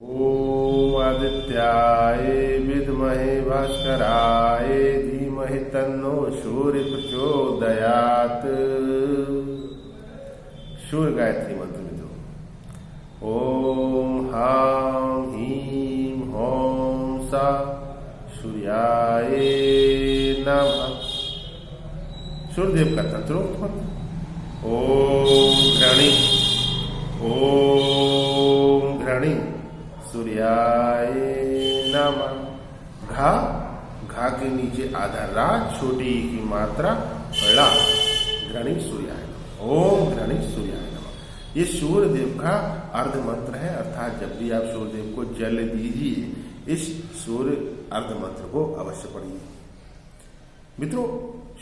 ओम आदित्याय विद्महे भास्कराय धीमहि तन्नो सूर्य प्रचोदयात्। सूर्य गायत्री मंत्र मित्रों। ओम हां हीं होम सा सूर्याय नमः। सूर्यदेव का तंत्रोक्त मंत्र। ओम घृणी ओम घृणी सूर्याय नमः। घा के नीचे आधा रा, छोटी की मात्रा ड़ा, घृणी सूर्याय नमः। ओम घृणी सूर्याय नमः। ये सूर्य देव का अर्ध मंत्र है, अर्थात जब भी आप सूर्य देव को जल दीजिए, इस सूर्य अर्ध मंत्र को अवश्य पढ़िए। मित्रों,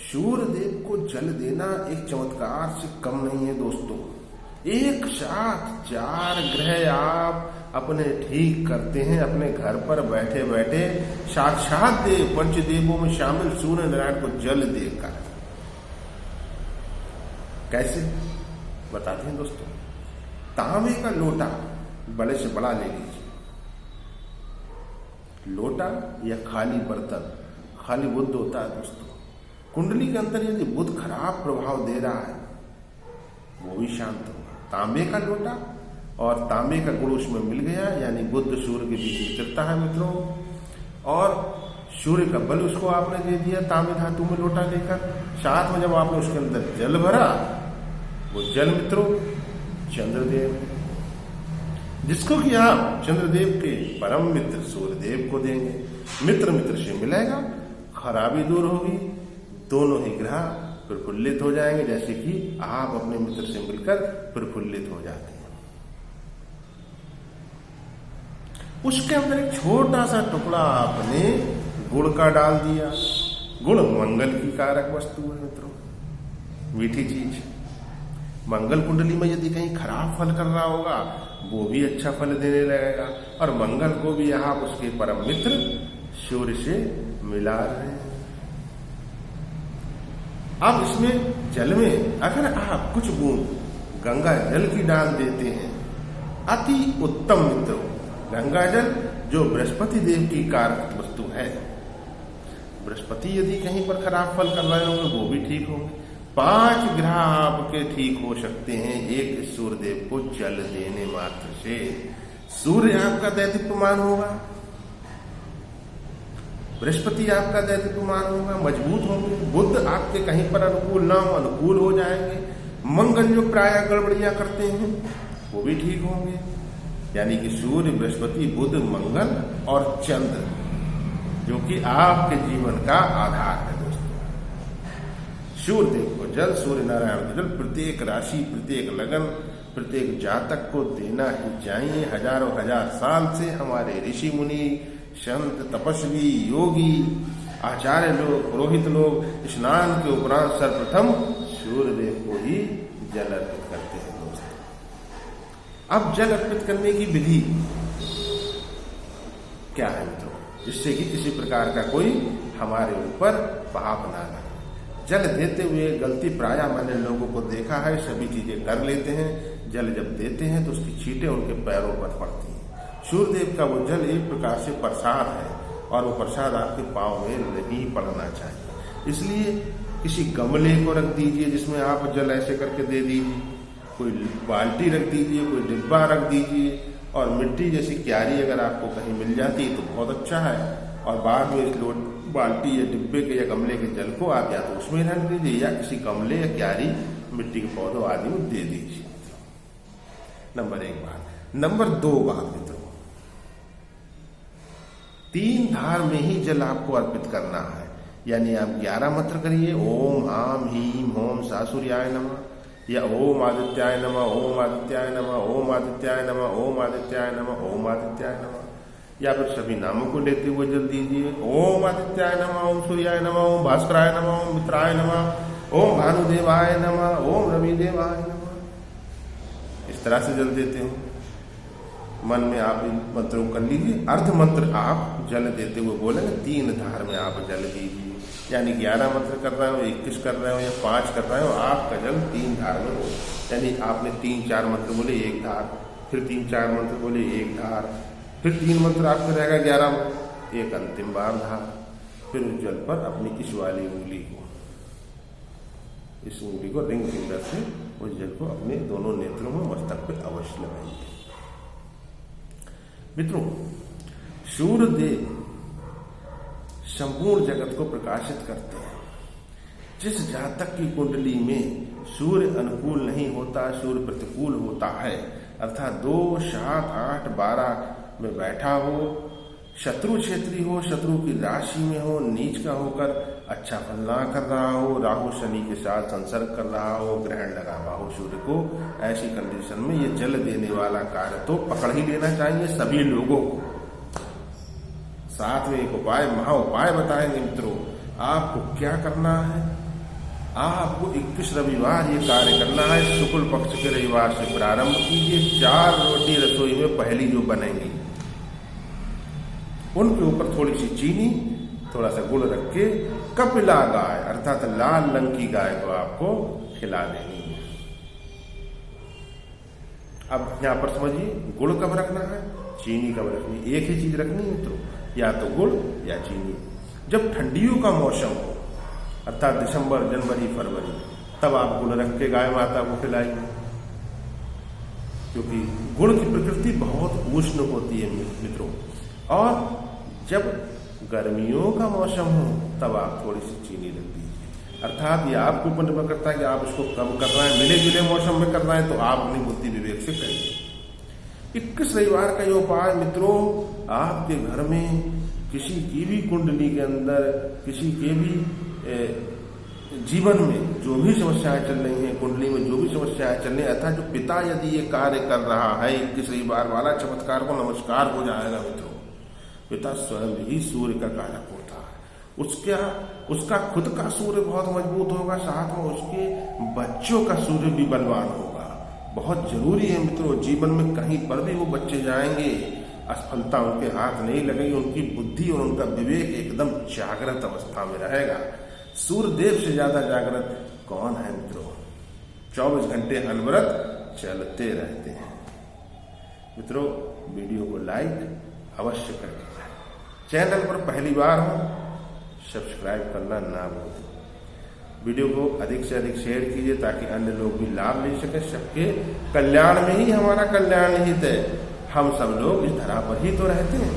सूर्य देव को जल देना एक चमत्कार से कम नहीं है दोस्तों। एक साथ 4 ग्रह आप अपने ठीक करते हैं अपने घर पर बैठे बैठे, साक्षात देव पंचदेवों में शामिल सूर्य नारायण को जल देकर। कैसे बताते हैं दोस्तों। तांबे का लोटा बड़े से बड़ा ले लीजिए। लोटा या खाली बर्तन, खाली बुध होता है दोस्तों। कुंडली के अंदर यदि बुध खराब प्रभाव दे रहा है, वो भी शांत होगा। तांबे का लोटा और तांबे का गुण उसमें मिल गया, यानी बुध सूर्य के बीच में चलता है मित्रों, और सूर्य का बल उसको आपने दे दिया तांबे धातु में लोटा लेकर। साथ में जब आपने उसके अंदर जल भरा, वो जल मित्रों चंद्रदेव, जिसको कि आप चंद्रदेव के परम मित्र सूर्यदेव को देंगे। मित्र मित्र से मिलेगा, खराबी दूर होगी, दोनों ही ग्रह प्रफुल्लित हो जाएंगे, जैसे कि आप अपने मित्र से मिलकर प्रफुल्लित हो जाते हैं। उसके अंदर एक छोटा सा टुकड़ा आपने गुड़ का डाल दिया। गुड़ मंगल की कारक वस्तु है मित्रों, मीठी चीज। मंगल कुंडली में यदि कहीं खराब फल कर रहा होगा, वो भी अच्छा फल देने लगेगा, और मंगल को भी आप उसके परम मित्र सूर्य से मिला रहे हैं। अब इसमें जल में अगर आप कुछ बूंद गंगा जल की डाल देते हैं, अति उत्तम मित्रों। गंगा जल जो बृहस्पति देव की कारक वस्तु है, बृहस्पति यदि कहीं पर खराब फल कर रहे होंगे, वो भी ठीक होंगे। 5 ग्रह आपके ठीक हो सकते हैं एक सूर्य देव को जल देने मात्र से। सूर्य आपका दैदिप्यमान होगा, बृहस्पति आपका दैदिप्यमान होगा, मजबूत होंगे। बुध आपके कहीं पर अनुकूल ना हो, अनुकूल हो जाएंगे। मंगल जो प्राय गड़बड़ियां करते हैं, वो भी ठीक होंगे। यानी कि सूर्य, बृहस्पति, बुध, मंगल और चंद्र, जो कि आपके जीवन का आधार है दोस्तों। सूर्य देव को जल, सूर्य नारायण को जल प्रत्येक राशि, प्रत्येक लगन, प्रत्येक जातक को देना ही चाहिए। हजारों हजार साल से हमारे ऋषि मुनि, संत, तपस्वी, योगी, आचार्य लोग, पुरोहित लोग स्नान के उपरांत सर्वप्रथम सूर्यदेव को ही जल अर्पित करते हैं दोस्तों। अब जल अर्पित करने की विधि क्या है मित्रों, जिससे कि किसी प्रकार का कोई हमारे ऊपर पाप ना लगे। जल देते हुए गलती प्राय मैंने लोगों को देखा है, सभी चीजें कर लेते हैं। जल जब देते हैं तो उसकी छींटें उनके पैरों पर पड़ती हैं। सूर्यदेव का वो जल एक प्रकार से प्रसाद है, और वो प्रसाद आपके पांव में नहीं पड़ना चाहिए। इसलिए किसी गमले को रख दीजिए जिसमें आप जल ऐसे करके दे दीजिए, कोई बाल्टी रख दीजिए, कोई डिब्बा रख दीजिए, और मिट्टी जैसी क्यारी अगर आपको कहीं मिल जाती तो बहुत अच्छा है। और बाद में इस बाल्टी या डिब्बे के या गमले के जल को आप या तो उसमें रख दीजिए, या किसी गमले या क्यारी मिट्टी के पौधों आदि में दे दीजिए। नंबर 1 बात। नंबर 2 बात मित्रों, 3 धार में ही जल आपको अर्पित करना है। यानी आप 11 मंत्र करिए। ओम हां हीं होम सा सूर्याय नमः, या ओम आदित्याय नमः, ओम आदित्याय नमः, ओम आदित्याय नमः, ओम आदित्याय नमः, ओम आदित्याय नमः, या फिर सभी नामों को लेते हुए जल दीजिए। ओम आदित्याय नमः, ओम सूर्याय नमः, ओम भास्कराय नमः, ओम मित्राय नमः, ओम भानुदेवाय नमः, ओम रविदेवाय नमः। इस तरह से जल देते हो। मन में आप इन मंत्रों कर लीजिए। अर्ध मंत्र आप जल देते हुए बोलेंगे, 3 धार में आप जल दीजिए। यानी 11 मंत्र कर रहे हो, 21 कर रहे हो या 5 कर रहे हो, आपका जल 3 धार में हो। यानी आपने 3-4 मंत्र बोले 1 धार, फिर 3-4 मंत्र बोले 1 धार, फिर 3 मंत्र आपके रहेगा 11 में, एक अंतिम बार धार, फिर उस जल पर अपनी इस वाली उंगली को रिंग फिंगर से उस जल को अपने दोनों नेत्रों में मस्तक पे अवश्य लगाइए। मित्रों, सूर्यदेव संपूर्ण जगत को प्रकाशित करते हैं। जिस जातक की कुंडली में सूर्य अनुकूल नहीं होता, सूर्य प्रतिकूल होता है, अर्थात 2, 7, 8, 12 में बैठा हो, शत्रु क्षेत्री हो, शत्रु की राशि में हो, नीच का होकर अच्छा फल ना कर रहा हो, राहु शनि के साथ संसर्ग कर रहा हो, ग्रहण लगा हुआ हो सूर्य को, ऐसी कंडीशन में ये जल देने वाला कार्य तो पकड़ ही लेना चाहिए सभी लोगों को। साथ में एक उपाय, महा उपाय बताएंगे मित्रों। आपको क्या करना है, आपको 21 रविवार ये कार्य करना है। शुक्ल पक्ष के रविवार से प्रारंभ कीजिए। 4 रोटी रसोई में पहली जो बनेंगी उनके ऊपर थोड़ी सी चीनी, थोड़ा सा गुड़ रख के कपिला गाय अर्थात लाल रंग की गाय को आपको खिला देनी है। अब यहां पर समझिए, गुड़ कब रखना है, चीनी कब रखनी, एक ही चीज रखनी है मित्रों, या तो गुड़ या चीनी। जब ठंडियों का मौसम हो अर्थात दिसंबर, जनवरी, फरवरी, तब आप गुड़ रख के गाय माता को खिलाइए, क्योंकि गुड़ की प्रकृति बहुत उष्ण होती है मित्रों। और जब गर्मियों का मौसम हो तब आप थोड़ी सी चीनी रख दीजिए। अर्थात ये आपके ऊपर निर्भर करता है कि आप इसको कब कर रहे हैं। मिले जुले मौसम में कर रहे हैं तो आप अपनी बुद्धि विवेक से करिए। 21 रविवार का ये उपाय मित्रों, आपके घर में किसी की भी कुंडली के अंदर, किसी के भी जीवन में जो भी समस्याएं चल रही हैं, कुंडली में जो भी समस्याएं चल रही हैं, अर्थात जो पिता यदि ये कार्य कर रहा है 21 रविवार वाला, चमत्कार को नमस्कार हो जाएगा मित्रों। पिता स्वयं ही सूर्य का कारक होता है। उसका खुद का सूर्य बहुत मजबूत होगा, साथ में उसके बच्चों का सूर्य भी बलवान होगा। बहुत जरूरी है मित्रों, जीवन में कहीं पर भी वो बच्चे जाएंगे, असफलता उनके हाथ नहीं लगेगी, उनकी बुद्धि और उनका विवेक एकदम जागृत अवस्था में रहेगा। सूर्यदेव से ज्यादा जागृत कौन है मित्रों? 24 घंटे अनवरत चलते रहते हैं। मित्रों, वीडियो को लाइक अवश्य करें। चैनल पर पहली बार हो सब्सक्राइब करना ना भूलें। वीडियो को अधिक से अधिक शेयर कीजिए ताकि अन्य लोग भी लाभ ले सकें। सबके कल्याण में ही हमारा कल्याण निहित है। हम सब लोग इस धरा पर ही तो रहते हैं।